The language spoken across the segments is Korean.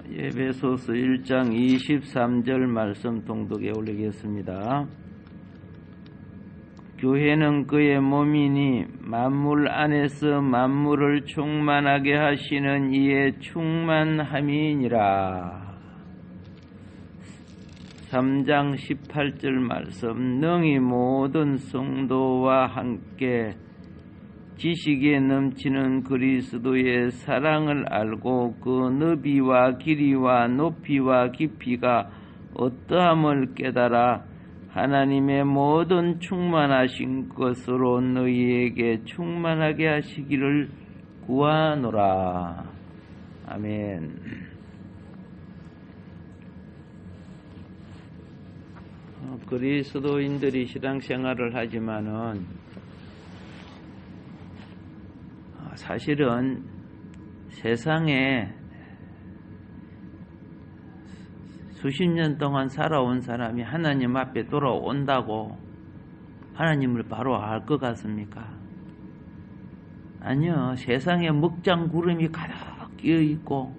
에베소서 1장 23절 말씀 통독에 올리겠습니다. 교회는 그의 몸이니 만물 안에서 만물을 충만하게 하시는 이의 충만함이니라. 3장 18절 말씀, 능히 모든 성도와 함께 지식에 넘치는 그리스도의 사랑을 알고 그 너비와 길이와 높이와 깊이가 어떠함을 깨달아 하나님의 모든 충만하신 것으로 너희에게 충만하게 하시기를 구하노라. 아멘. 그리스도인들이 신앙생활을 하지만은 사실은 세상에 수십 년 동안 살아온 사람이 하나님 앞에 돌아온다고 하나님을 바로 알 것 같습니까? 아니요. 세상에 먹장 구름이 가득 끼어 있고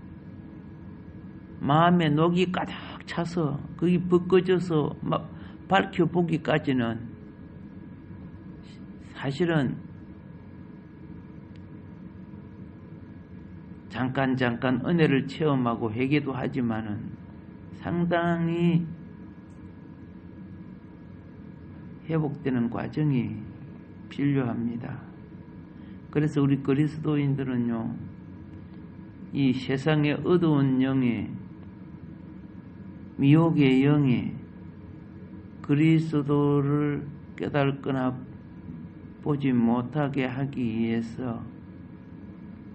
마음에 녹이 가득 차서 거기 벗겨져서 막 밝혀보기까지는 사실은 잠깐 은혜를 체험하고 회개도 하지만은 상당히 회복되는 과정이 필요합니다. 그래서 우리 그리스도인들은요, 이 세상의 어두운 영에 미혹의 영에 그리스도를 깨닫거나 보지 못하게 하기 위해서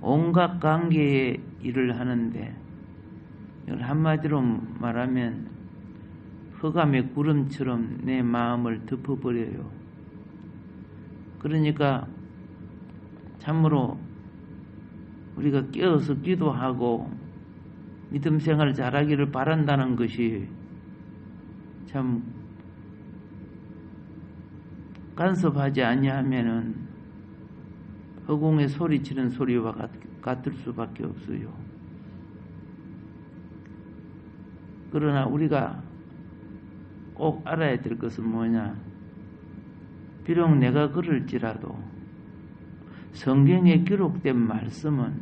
온갖 관계의 일을 하는데, 이걸 한마디로 말하면 흑암의 구름처럼 내 마음을 덮어버려요. 그러니까 참으로 우리가 깨어서 기도하고 믿음 생활을 잘하기를 바란다는 것이 참 간섭하지 아니하면은 허공에 소리치는 소리와 같을 수밖에 없어요. 그러나 우리가 꼭 알아야 될 것은 뭐냐? 비록 내가 그럴지라도 성경에 기록된 말씀은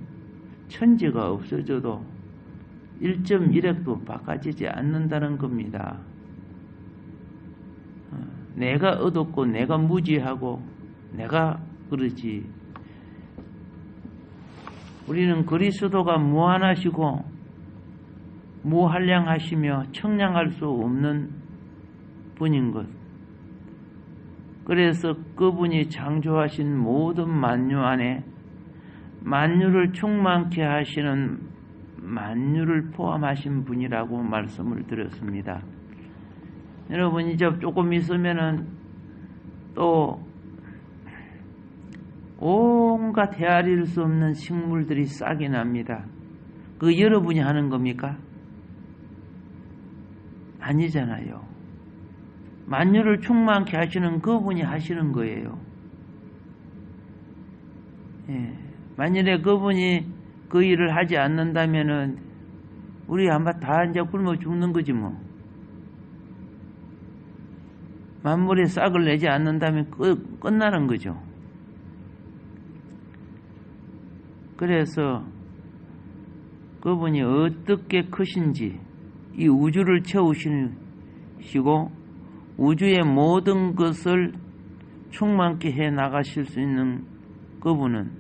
천지가 없어져도 1.1핵도 바꿔지지 않는다는 겁니다. 내가 얻었고 내가 무지하고 내가 그러지, 우리는 그리스도가 무한하시고 무한량하시며 청량할 수 없는 분인 것. 그래서 그분이 창조하신 모든 만유 안에 만유를 충만케 하시는 만유를 포함하신 분이라고 말씀을 드렸습니다. 여러분, 이제 조금 있으면은 또 온갖 헤아릴 수 없는 식물들이 싹이 납니다. 그거 여러분이 하는 겁니까? 아니잖아요. 만유를 충만케 하시는 그분이 하시는 거예요. 예. 만일에 그분이 그 일을 하지 않는다면은 우리 아마 다 이제 굶어 죽는 거지 뭐. 만물에 싹을 내지 않는다면 끝나는 거죠. 그래서 그분이 어떻게 크신지 이 우주를 채우시고 우주의 모든 것을 충만케 해 나가실 수 있는 그분은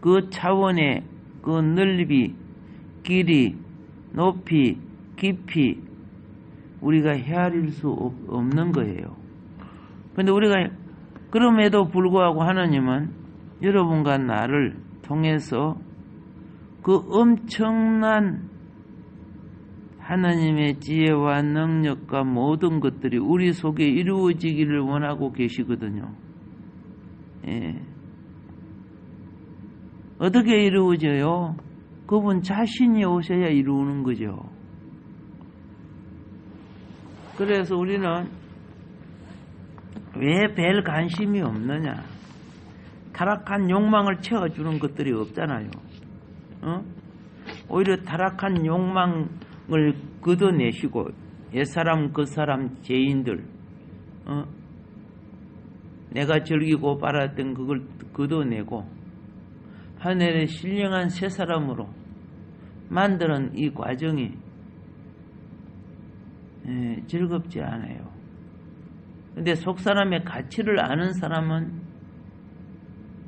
그 차원의 그 넓이, 길이, 높이, 깊이 우리가 헤아릴 수 없는 거예요. 그런데 우리가 그럼에도 불구하고 하나님은 여러분과 나를 통해서 그 엄청난 하나님의 지혜와 능력과 모든 것들이 우리 속에 이루어지기를 원하고 계시거든요. 예. 어떻게 이루어져요? 그분 자신이 오셔야 이루는 거죠. 그래서 우리는 왜 별 관심이 없느냐? 타락한 욕망을 채워주는 것들이 없잖아요. 오히려 타락한 욕망을 걷어내시고 옛사람 그 사람 죄인들 내가 즐기고 바랐던 그걸 걷어내고 하늘의 신령한 새 사람으로 만드는 이 과정이 즐겁지 않아요. 근데 속사람의 가치를 아는 사람은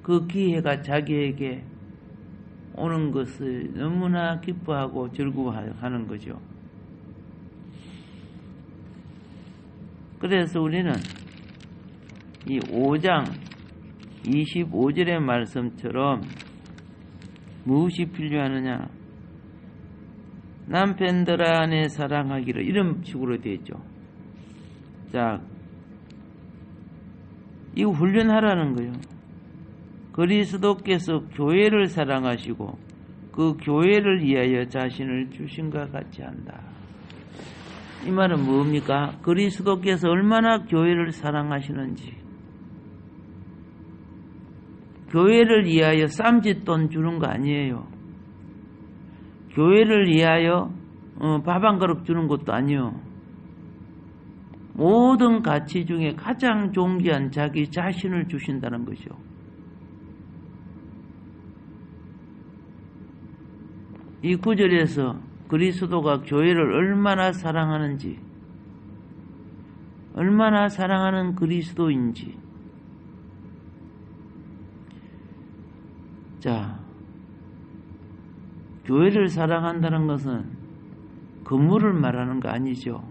그 기회가 자기에게 오는 것을 너무나 기뻐하고 즐거워하는 거죠. 그래서 우리는 이 5장 25절의 말씀처럼 무엇이 필요하느냐? 남편들아 내 사랑하기를 이런 식으로 되어 있죠. 자, 이거 훈련하라는 거예요. 그리스도께서 교회를 사랑하시고 그 교회를 위하여 자신을 주신과 같이 한다. 이 말은 뭡니까? 그리스도께서 얼마나 교회를 사랑하시는지, 교회를 위하여 쌈짓돈 주는 거 아니에요. 교회를 위하여 밥 한 그릇 주는 것도 아니요. 모든 가치 중에 가장 존귀한 자기 자신을 주신다는 거죠. 이 구절에서 그리스도가 교회를 얼마나 사랑하는지, 얼마나 사랑하는 그리스도인지. 자, 교회를 사랑한다는 것은 건물을 말하는 거 아니죠.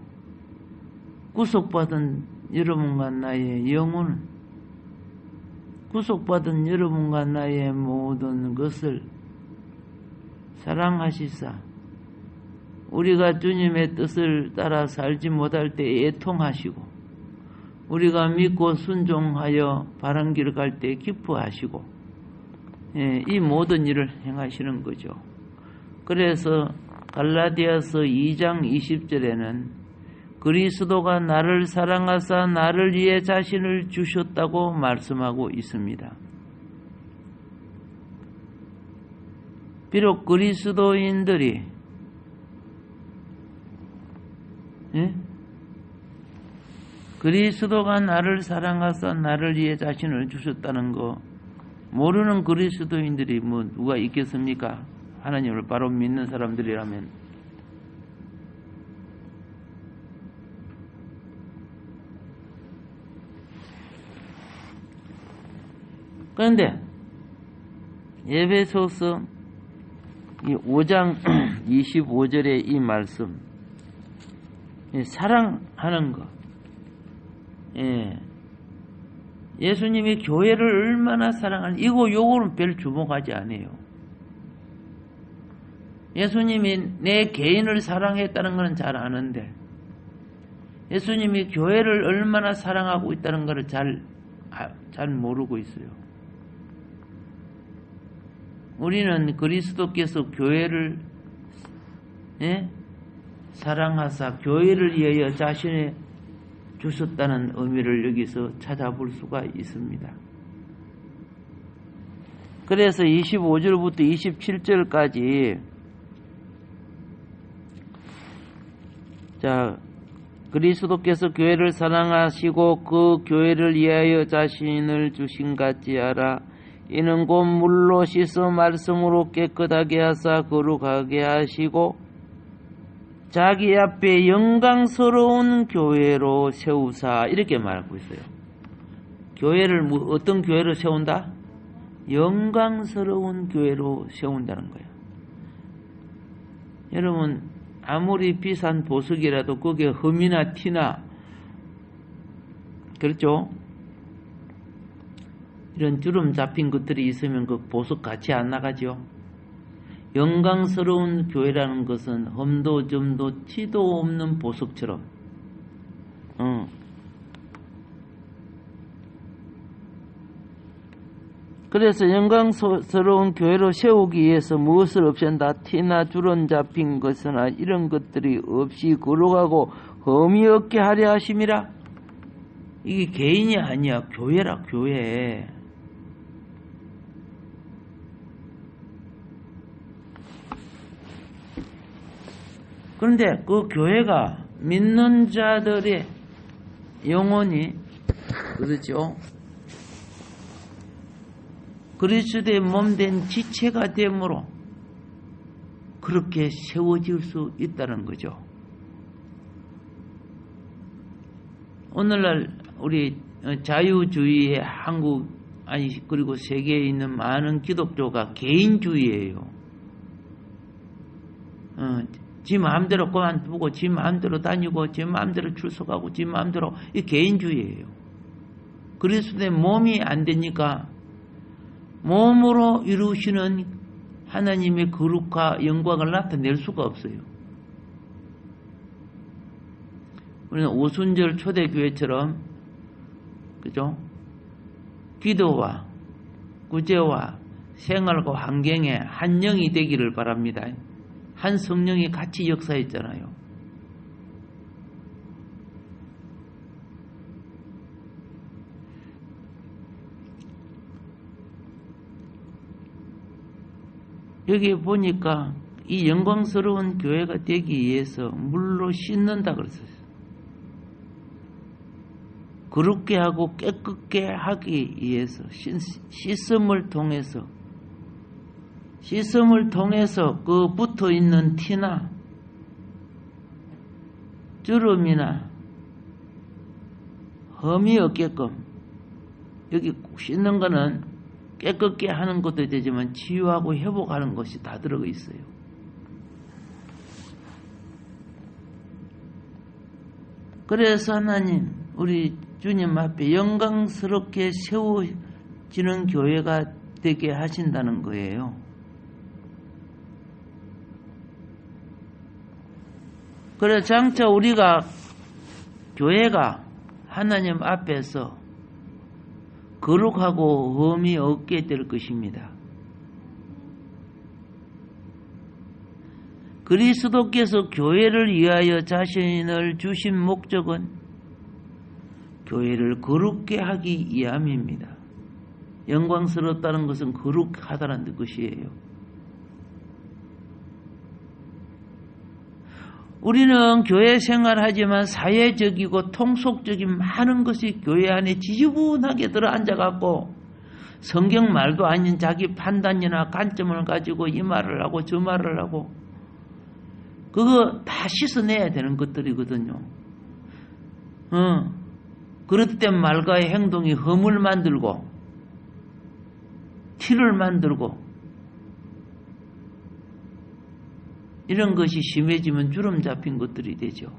구속받은 여러분과 나의 영혼, 구속받은 여러분과 나의 모든 것을 사랑하시사 우리가 주님의 뜻을 따라 살지 못할 때 애통하시고 우리가 믿고 순종하여 바른 길을 갈 때 기뻐하시고 이 모든 일을 행하시는 거죠. 그래서 갈라디아서 2장 20절에는 그리스도가 나를 사랑하사 나를 위해 자신을 주셨다고 말씀하고 있습니다. 비록 그리스도인들이 그리스도가 나를 사랑하사 나를 위해 자신을 주셨다는 거 모르는 그리스도인들이 뭐 누가 있겠습니까? 하나님을 바로 믿는 사람들이라면. 그런데 에베소서 이 5장 25절의 이 말씀, 사랑하는 것, 예수님이 교회를 얼마나 사랑하는, 요거는 별 주목하지 않아요. 예수님이 내 개인을 사랑했다는 것은 잘 아는데 예수님이 교회를 얼마나 사랑하고 있다는 것을 잘 모르고 있어요. 우리는 그리스도께서 교회를 사랑하사 교회를 위하여 자신의 주셨다는 의미를 여기서 찾아볼 수가 있습니다. 그래서 25절부터 27절까지 자, 그리스도께서 교회를 사랑하시고 그 교회를 위하여 자신을 주신 같이 하라. 이는 곧 물로 씻어 말씀으로 깨끗하게 하사 거룩하게 하시고 자기 앞에 영광스러운 교회로 세우사, 이렇게 말하고 있어요. 교회를 어떤 교회로 세운다? 영광스러운 교회로 세운다는 거예요. 여러분 아무리 비싼 보석이라도 거기에 흠이나 티나 그렇죠? 이런 주름 잡힌 것들이 있으면 그 보석 같이 안 나가죠. 영광스러운 교회라는 것은 흠도 점도 티도 없는 보석처럼 그래서 영광스러운 교회로 세우기 위해서 무엇을 없앤다? 티나 주름 잡힌 것이나 이런 것들이 없이 거룩하고 흠이 없게 하려 하심이라. 이게 개인이 아니야. 교회라 교회. 그런데 그 교회가 믿는 자들의 영혼이 그렇죠? 그리스도의 몸된 지체가 되므로 그렇게 세워질 수 있다는 거죠. 오늘날 우리 자유주의의 한국 아니 그리고 세계에 있는 많은 기독교가 개인주의예요. 지 마음대로 그만두고 지 마음대로 다니고 지 마음대로 출석하고 지 마음대로 이 개인주의예요. 그리스도의 몸이 안 되니까 몸으로 이루시는 하나님의 거룩과 영광을 나타낼 수가 없어요. 우리는 오순절 초대교회처럼 그죠? 기도와 구제와 생활과 환경에 한 영이 되기를 바랍니다. 한 성령이 같이 역사했잖아요. 여기 보니까 이 영광스러운 교회가 되기 위해서 물로 씻는다 그랬어요. 거룩게 하고 깨끗게 하기 위해서 씻음을 통해서 그 붙어 있는 티나 주름이나 흠이 없게끔 여기 씻는 거는 깨끗게 하는 것도 되지만 치유하고 회복하는 것이 다 들어가 있어요. 그래서 하나님 우리 주님 앞에 영광스럽게 세워지는 교회가 되게 하신다는 거예요. 그래서 장차 우리가 교회가 하나님 앞에서 거룩하고 흠이 없게 될 것입니다. 그리스도께서 교회를 위하여 자신을 주신 목적은 교회를 거룩게 하기 위함입니다. 영광스럽다는 것은 거룩하다는 것이에요. 우리는 교회 생활하지만 사회적이고 통속적인 많은 것이 교회 안에 지저분하게 들어앉아갖고 성경 말도 아닌 자기 판단이나 관점을 가지고 이 말을 하고 저 말을 하고 그거 다 씻어내야 되는 것들이거든요. 그릇된 말과의 행동이 흠을 만들고 티를 만들고 이런 것이 심해지면 주름 잡힌 것들이 되죠.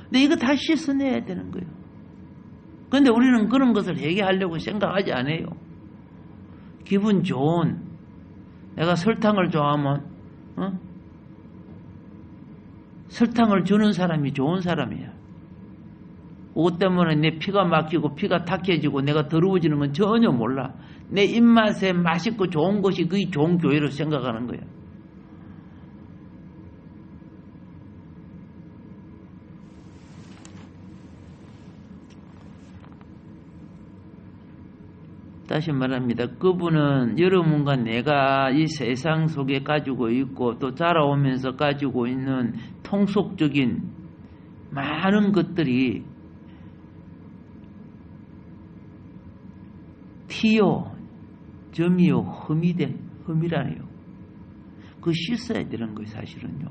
근데 이거 다 씻어내야 되는 거예요. 그런데 우리는 그런 것을 해결하려고 생각하지 않아요. 기분 좋은 내가 설탕을 좋아하면 설탕을 주는 사람이 좋은 사람이야. 그것 때문에 내 피가 막히고 피가 탁해지고 내가 더러워지는 건 전혀 몰라. 내 입맛에 맛있고 좋은 것이 그게 좋은 교회로 생각하는 거야. 다시 말합니다. 그분은 여러분과 내가 이 세상 속에 가지고 있고 또 자라오면서 가지고 있는 통속적인 많은 것들이 티요, 점이요, 흠이라네요. 그거 씻어야 되는 거예요, 사실은요.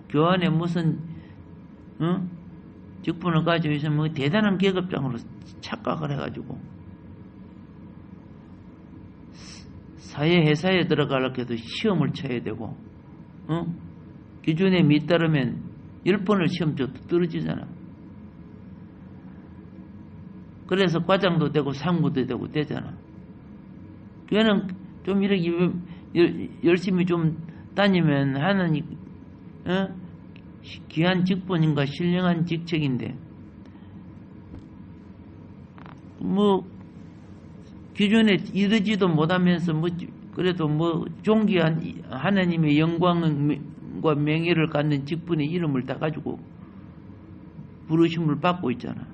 교환에 무슨, 직분을 가지고 있으면 뭐 대단한 계급장으로 착각을 해가지고 회사에 들어가려고 해도 시험을 쳐야 되고, 기준에 밑따르면 10번을 시험 쳐도 떨어지잖아. 그래서 과장도 되고 상무도 되고 되잖아. 교회는 좀 이렇게 열심히 좀 다니면 하는 귀한 직분인가 신령한 직책인데 뭐 기준에 이르지도 못하면서 뭐 그래도 뭐 존귀한 하나님의 영광과 명예를 갖는 직분의 이름을 다 가지고 부르심을 받고 있잖아.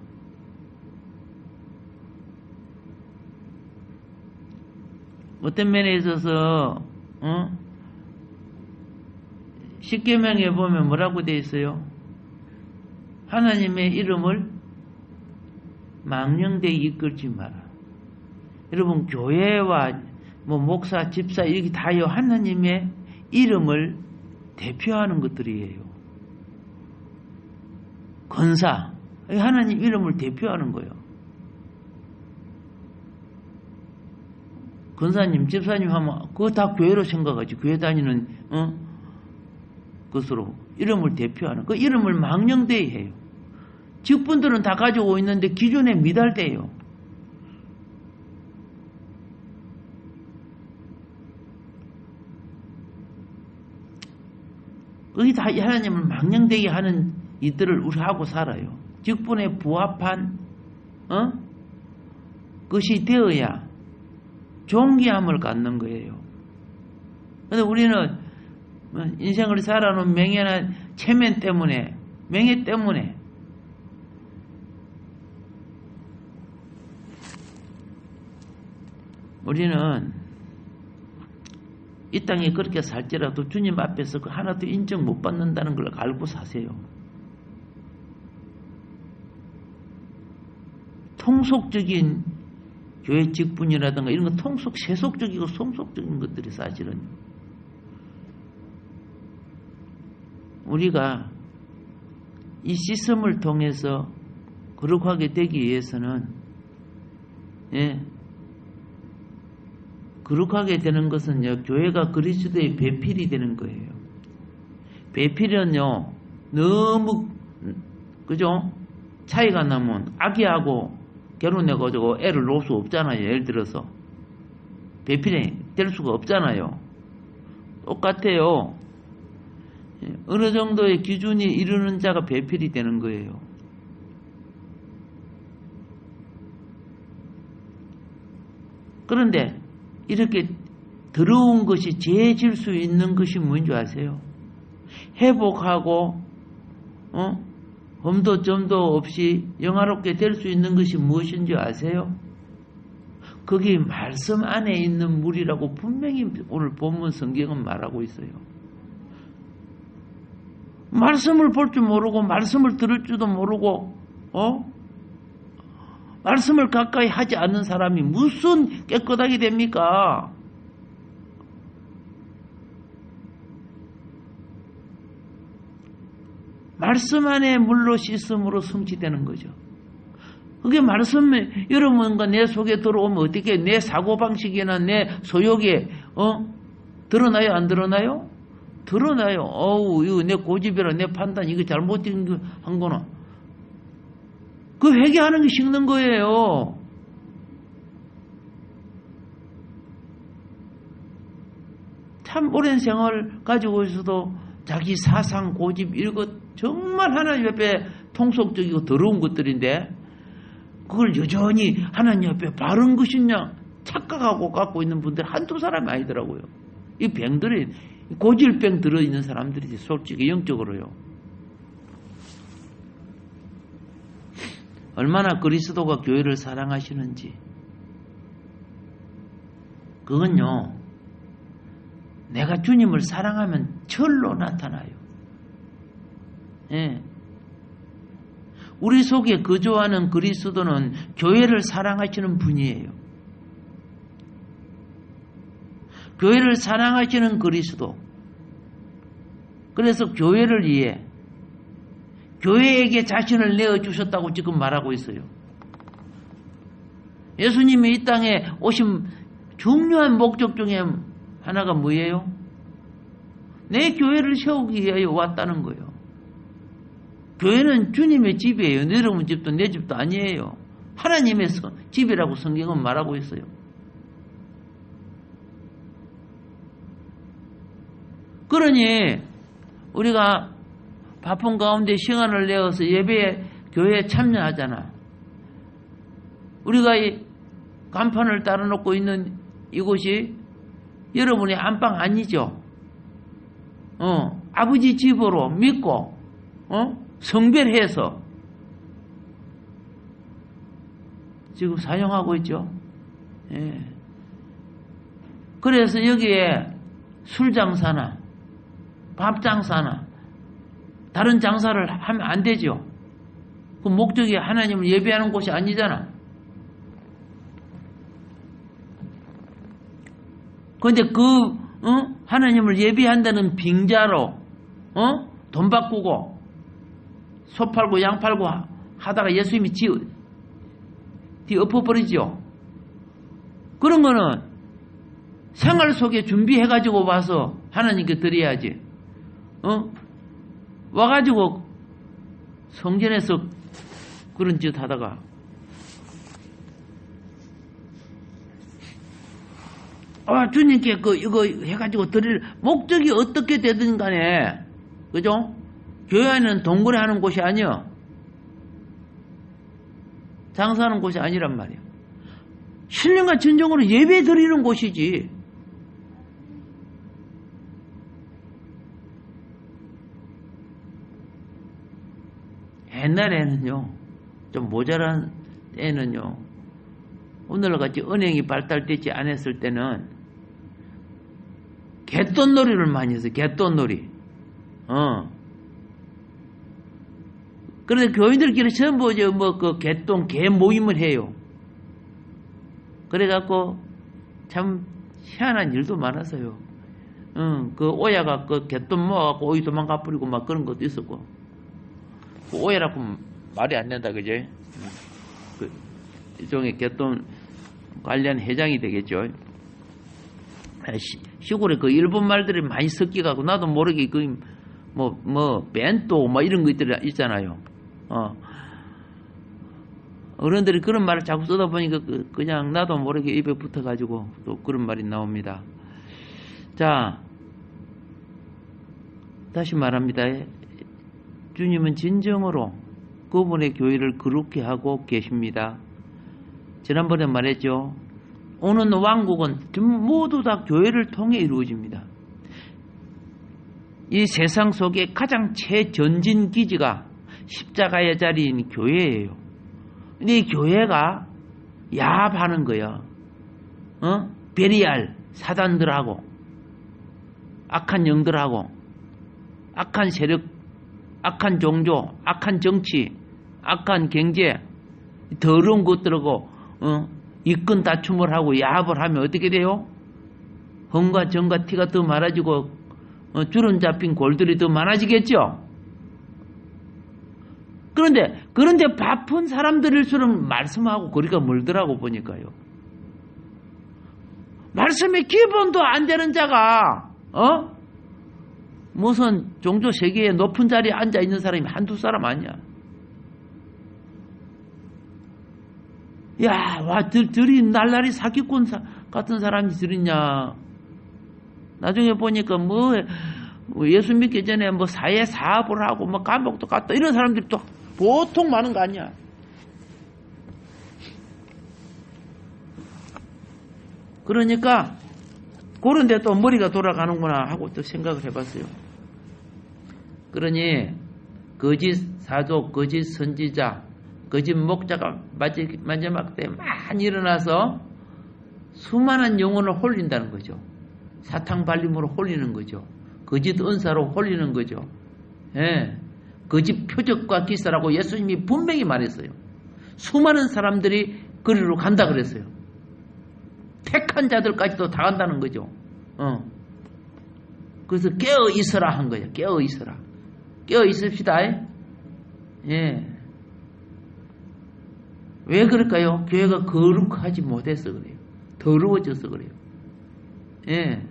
어떤 면에 있어서 십계명에 보면 뭐라고 되어 있어요? 하나님의 이름을 망령되이 이끌지 마라. 여러분 교회와 뭐 목사, 집사 이렇게 다요 하나님의 이름을 대표하는 것들이에요. 권사 하나님 이름을 대표하는 거예요. 권사님, 집사님 하면 그거 다 교회로 생각하지. 교회 다니는 것으로 이름을 대표하는 그 이름을 망령되이 해요. 직분들은 다 가지고 있는데 기준에 미달돼요. 거기 다 하나님을 망령되게 하는 이들을 우리 하고 살아요. 직분에 부합한 것이 되어야 존귀함을 갖는 거예요. 그런데 우리는 인생을 살아놓은 명예나 체면 때문에, 명예 때문에 우리는 이 땅에 그렇게 살지라도 주님 앞에서 그 하나도 인정 못 받는다는 걸 알고 사세요. 통속적인 교회 직분이라든가 이런 거 세속적이고 성속적인 것들이 사실은 우리가 이 시스템을 통해서 거룩하게 되기 위해서는 거룩하게 되는 것은요, 교회가 그리스도의 배필이 되는 거예요. 배필은요, 너무, 그죠? 차이가 나면 아기하고 결혼해가지고 애를 놓을 수 없잖아요. 예를 들어서. 배필이 될 수가 없잖아요. 똑같아요. 어느 정도의 기준이 이르는 자가 배필이 되는 거예요. 그런데 이렇게 더러운 것이 죄질 수 있는 것이 뭔지 아세요? 회복하고 험도 점도 없이 영화롭게 될 수 있는 것이 무엇인지 아세요? 거기 말씀 안에 있는 물이라고 분명히 오늘 본문 성경은 말하고 있어요. 말씀을 볼 줄 모르고 말씀을 들을 줄도 모르고 말씀을 가까이 하지 않는 사람이 무슨 깨끗하게 됩니까? 말씀 안에 물로 씻음으로 성취되는 거죠. 그게 말씀이 여러분과 내 속에 들어오면 어떻게 내 사고방식이나 내 소욕에 드러나요? 안 드러나요? 드러나요. 이거 내 고집이라 내 판단 이거 잘못된 한 거나 그 회개하는 게 식는 거예요. 참 오랜 생활 가지고 있어도 자기 사상, 고집 이런 것 정말 하나님 옆에 통속적이고 더러운 것들인데 그걸 여전히 하나님 옆에 바른 것이냐 착각하고 갖고 있는 분들 한두 사람이 아니더라고요. 이 병들이 고질병 들어있는 사람들이지 솔직히 영적으로요. 얼마나 그리스도가 교회를 사랑하시는지 그건요 내가 주님을 사랑하면 절로 나타나요. 예. 우리 속에 거주하는 그리스도는 교회를 사랑하시는 분이에요. 교회를 사랑하시는 그리스도. 그래서 교회를 위해 교회에게 자신을 내어주셨다고 지금 말하고 있어요. 예수님이 이 땅에 오신 중요한 목적 중에 하나가 뭐예요? 내 교회를 세우기 위하여 왔다는 거예요. 교회는 주님의 집이에요. 내 여러분 집도 내 집도 아니에요. 하나님의 집이라고 성경은 말하고 있어요. 그러니 우리가 바쁜 가운데 시간을 내어서 예배에 교회에 참여하잖아. 우리가 이 간판을 따라놓고 있는 이곳이 여러분의 안방 아니죠. 아버지 집으로 믿고 성별해서 지금 사용하고 있죠. 예. 그래서 여기에 술 장사나 밥 장사나 다른 장사를 하면 안 되죠. 그 목적이 하나님을 예배하는 곳이 아니잖아. 그런데 하나님을 예배한다는 빙자로 돈 바꾸고 소 팔고 양 팔고 하다가 예수님이 엎어버리죠. 그런 거는 생활 속에 준비해가지고 와서 하나님께 드려야지. 와가지고 성전에서 그런 짓 하다가 주님께 이거 해가지고 드릴 목적이 어떻게 되든 간에, 그죠? 교회 안에는 동거래 하는 곳이 아니야. 장사하는 곳이 아니란 말이야. 신령과 진정으로 예배 드리는 곳이지. 옛날에는요, 좀 모자란 때는요, 오늘같이 은행이 발달되지 않았을 때는 갯돈놀이를 많이 했어요. 갯돈놀이. 그런데 교인들끼리 전부 개 모임을 해요. 그래갖고 참 희한한 일도 많았어요. 그 오야가 갯돈 모아갖고 오이 도망가 버리고 막 그런 것도 있었고. 그 오야라고 말이 안 된다, 그제? 일종의 갯돈 관련 회장이 되겠죠. 시골에 그 일본 말들이 많이 섞여가고 나도 모르게 벤또 이런 것들이 있잖아요. 어른들이 그런 말을 자꾸 쓰다 보니까 그냥 나도 모르게 입에 붙어가지고 또 그런 말이 나옵니다. 자, 다시 말합니다. 주님은 진정으로 그분의 교회를 거룩히 하고 계십니다. 지난번에 말했죠. 오는 왕국은 모두 다 교회를 통해 이루어집니다. 이 세상 속에 가장 최전진 기지가 십자가의 자리인 교회예요. 근데 이 교회가 야합하는 거야. 베리알 사단들하고 악한 영들하고 악한 세력, 악한 종교, 악한 정치, 악한 경제, 더러운 것들하고 이권 다툼을 하고 야합을 하면 어떻게 돼요? 흥과 정과 티가 더 많아지고 주름 잡힌 골들이 더 많아지겠죠? 그런데 바쁜 사람들일수록 말씀하고 거리가 멀더라고 보니까요. 말씀의 기본도 안 되는 자가 무슨 종교 세계의 높은 자리에 앉아 있는 사람이 한두 사람 아니야. 야, 들이 날라리 사기꾼 같은 사람이 들이냐. 나중에 보니까 예수 믿기 전에 사회 사업을 하고 감옥도 갔다 이런 사람들이 또 보통 많은 거 아니야. 그러니까 그런데 또 머리가 돌아가는구나 하고 또 생각을 해봤어요. 그러니 거짓 사도, 거짓 선지자, 거짓 목자가 마지막 때 많이 일어나서 수많은 영혼을 홀린다는 거죠. 사탕 발림으로 홀리는 거죠. 거짓 은사로 홀리는 거죠. 예. 거짓 표적과 기사라고 예수님이 분명히 말했어요. 수많은 사람들이 거리로 간다 그랬어요. 택한 자들까지도 다 간다는 거죠. 그래서 깨어 있어라 한 거예요. 깨어 있어라. 깨어 있읍시다. 예. 왜 그럴까요? 교회가 거룩하지 못해서 그래요. 더러워져서 그래요. 예.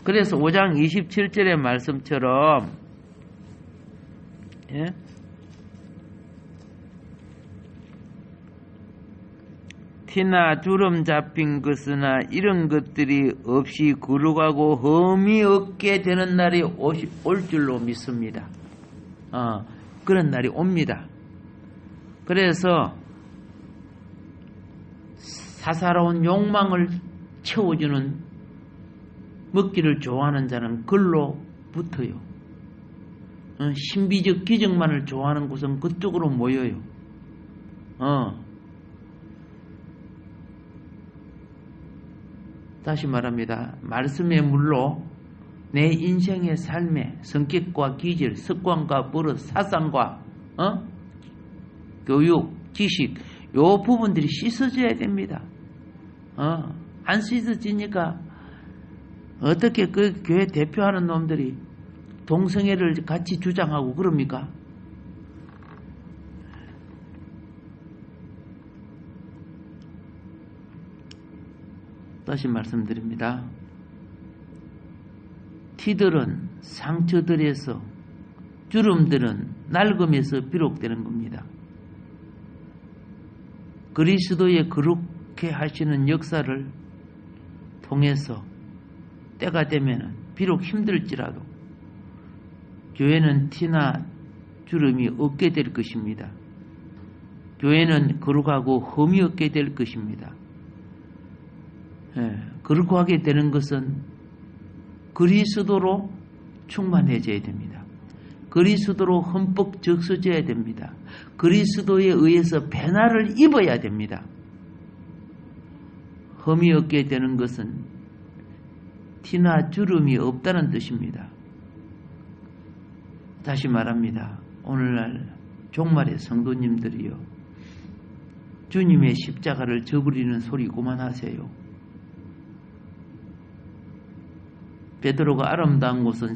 그래서 5장 27절의 말씀처럼, 예? 티나 주름 잡힌 것이나 이런 것들이 없이 거룩하고 흠이 없게 되는 날이 올 줄로 믿습니다. 그런 날이 옵니다. 그래서 사사로운 욕망을 채워주는, 먹기를 좋아하는 자는 글로 붙어요. 신비적 기적만을 좋아하는 곳은 그쪽으로 모여요. 다시 말합니다. 말씀의 물로 내 인생의 삶의 성격과 기질, 습관과 버릇, 사상과 교육, 지식, 요 부분들이 씻어져야 됩니다. 안 씻어지니까 어떻게 그 교회 대표하는 놈들이 동성애를 같이 주장하고 그럽니까? 다시 말씀드립니다. 티들은 상처들에서, 주름들은 낡음에서 비롯되는 겁니다. 그리스도의 그렇게 하시는 역사를 통해서 때가 되면 비록 힘들지라도 교회는 티나 주름이 없게 될 것입니다. 교회는 거룩하고 흠이 없게 될 것입니다. 거룩하게 되는 것은 그리스도로 충만해져야 됩니다. 그리스도로 흠뻑 적셔져야 됩니다. 그리스도에 의해서 변화를 입어야 됩니다. 흠이 없게 되는 것은 티나 주름이 없다는 뜻입니다. 다시 말합니다. 오늘날 종말의 성도님들이요, 주님의 십자가를 저버리는 소리 그만하세요. 베드로가 아름다운 것은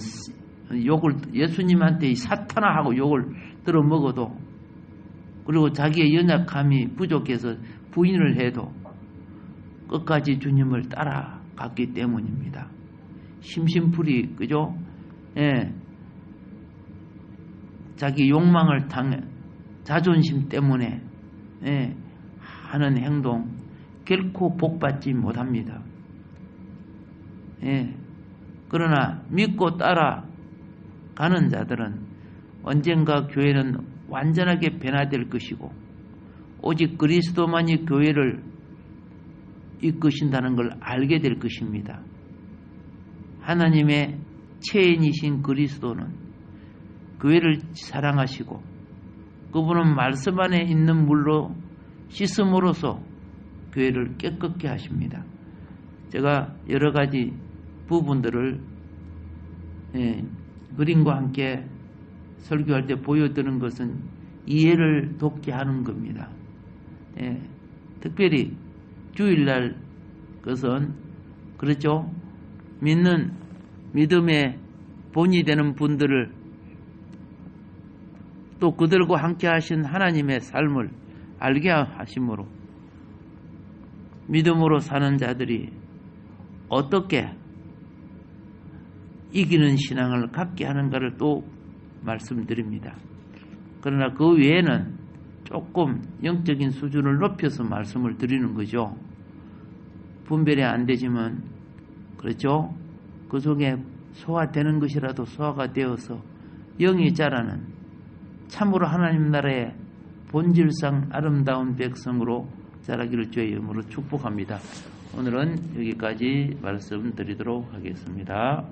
욕을, 예수님한테 사탄아 하고 욕을 들어 먹어도, 그리고 자기의 연약함이 부족해서 부인을 해도 끝까지 주님을 따라갔기 때문입니다. 심심풀이, 그죠? 예. 자기 욕망을 자존심 때문에 하는 행동 결코 복받지 못합니다. 그러나 믿고 따라가는 자들은 언젠가 교회는 완전하게 변화될 것이고 오직 그리스도만이 교회를 이끄신다는 걸 알게 될 것입니다. 하나님의 체인이신 그리스도는 교회를 사랑하시고 그분은 말씀 안에 있는 물로 씻음으로써 교회를 깨끗게 하십니다. 제가 여러 가지 부분들을 그림과 함께 설교할 때 보여드는 것은 이해를 돕게 하는 겁니다. 특별히 주일날 것은 그렇죠. 믿음의 본이 되는 분들을 또 그들과 함께 하신 하나님의 삶을 알게 하심으로 믿음으로 사는 자들이 어떻게 이기는 신앙을 갖게 하는가를 또 말씀드립니다. 그러나 그 외에는 조금 영적인 수준을 높여서 말씀을 드리는 거죠. 분별이 안 되지만 그렇죠. 그 속에 소화되는 것이라도 소화가 되어서 영이 자라는 참으로 하나님 나라의 본질상 아름다운 백성으로 자라기를 주의 이름으로 축복합니다. 오늘은 여기까지 말씀드리도록 하겠습니다.